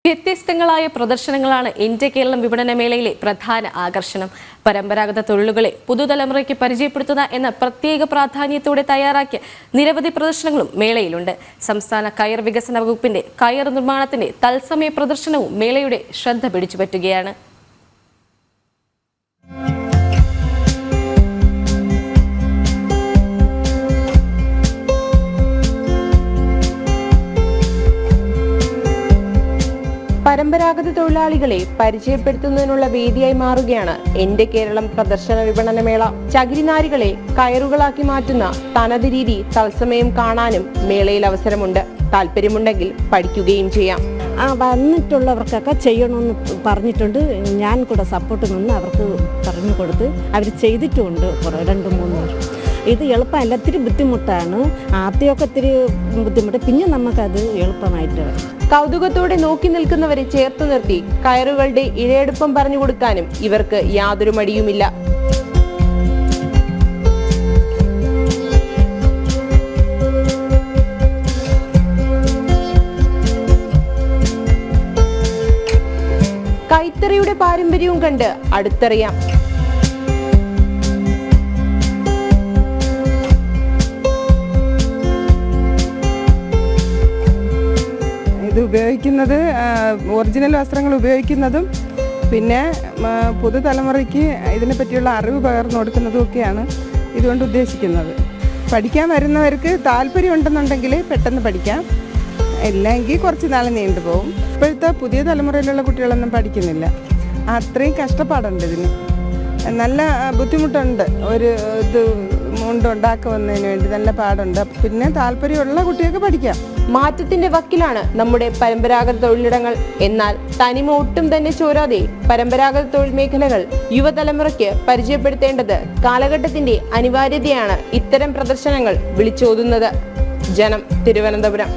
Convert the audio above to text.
വ്യത്യസ്തങ്ങളായ പ്രദർശനങ്ങളാണ് ഇന്ത്യ കേരളം വിപണന മേളയിലെ പ്രധാന ആകർഷണം. പരമ്പരാഗത തൊഴിലുകളെ പുതുതലമുറയ്ക്ക് പരിചയപ്പെടുത്തുന്ന എന്ന പ്രത്യേക പ്രാധാന്യത്തോടെ തയ്യാറാക്കിയ നിരവധി പ്രദർശനങ്ങളും മേളയിലുണ്ട്. സംസ്ഥാന കയർ വികസന വകുപ്പിന്റെ കയർ നിർമ്മാണത്തിന്റെ തത്സമയ പ്രദർശനവും മേളയുടെ ശ്രദ്ധ പിടിച്ചുപറ്റുകയാണ്. പരമ്പരാഗത തൊഴിലാളികളെ പരിചയപ്പെടുത്തുന്നതിനുള്ള വേദിയായി മാറുകയാണ് എന്റെ കേരളം പ്രദർശന വിപണന മേള. ചകിരിനാരുകളെ കയറുകളാക്കി മാറ്റുന്ന തനത് രീതി തത്സമയം കാണാനും മേളയിൽ അവസരമുണ്ട്. താല്പര്യമുണ്ടെങ്കിൽ പഠിക്കുകയും ചെയ്യാം. വന്നിട്ടുള്ളവർക്കൊക്കെ ചെയ്യണമെന്ന് പറഞ്ഞിട്ടുണ്ട്. ഞാൻ കൂടെ സപ്പോർട്ട് നിന്ന് അവർക്ക് പറഞ്ഞു കൊടുത്ത് അവർ ചെയ്തിട്ടുമുണ്ട് 2-3 വർഷം. ഇത് എളുപ്പമല്ല, ഇത്തിരി ബുദ്ധിമുട്ടാണ്. ആദ്യമൊക്കെ ഇത്തിരി ബുദ്ധിമുട്ട്, പിന്നെ നമുക്കത് എളുപ്പമായിട്ട് വരും. കൗതുകത്തോടെ നോക്കി നിൽക്കുന്നവരെ ചേർത്ത് നിർത്തി കയറുകളുടെ ഇഴയെടുപ്പം പറഞ്ഞു കൊടുക്കാനും ഇവർക്ക് യാതൊരു മടിയുമില്ല. കൈത്തറിയുടെ പാരമ്പര്യവും കണ്ട് അടുത്തറിയാം. ഇത് ഉപയോഗിക്കുന്നത് ഒറിജിനൽ വസ്ത്രങ്ങൾ ഉപയോഗിക്കുന്നതും പിന്നെ പുതുതലമുറയ്ക്ക് ഇതിനെ പറ്റിയുള്ള അറിവ് പകർന്നു കൊടുക്കുന്നതും ഒക്കെയാണ് ഇതുകൊണ്ട് ഉദ്ദേശിക്കുന്നത്. പഠിക്കാൻ വരുന്നവർക്ക് താല്പര്യം ഉണ്ടെന്നുണ്ടെങ്കിൽ പെട്ടെന്ന് പഠിക്കാം, ഇല്ലെങ്കിൽ കുറച്ച് നാൾ നീണ്ടുപോകും. ഇപ്പോഴത്തെ പുതിയ തലമുറയിലുള്ള കുട്ടികളൊന്നും പഠിക്കുന്നില്ല. അത്രയും കഷ്ടപ്പാടുണ്ട് ഇതിന്, നല്ല ബുദ്ധിമുട്ടുണ്ട്. ഒരു ഇത് മുണ്ടുണ്ടാക്കുന്നതിന് വേണ്ടി നല്ല പാടുണ്ട്. പിന്നെ താല്പര്യമുള്ള കുട്ടികൾക്ക് പഠിക്കാം. മാറ്റത്തിന്റെ വക്കിലാണ് നമ്മുടെ പരമ്പരാഗത തൊഴിലിടങ്ങൾ. എന്നാൽ തനിമ ഒട്ടും തന്നെ ചോരാതെ പരമ്പരാഗത തൊഴിൽ മേഖലകൾ യുവതലമുറയ്ക്ക് പരിചയപ്പെടുത്തേണ്ടത് കാലഘട്ടത്തിന്റെ അനിവാര്യതയാണ് ഇത്തരം പ്രദർശനങ്ങൾ വിളിച്ചോതുന്നത്. ജനം, തിരുവനന്തപുരം.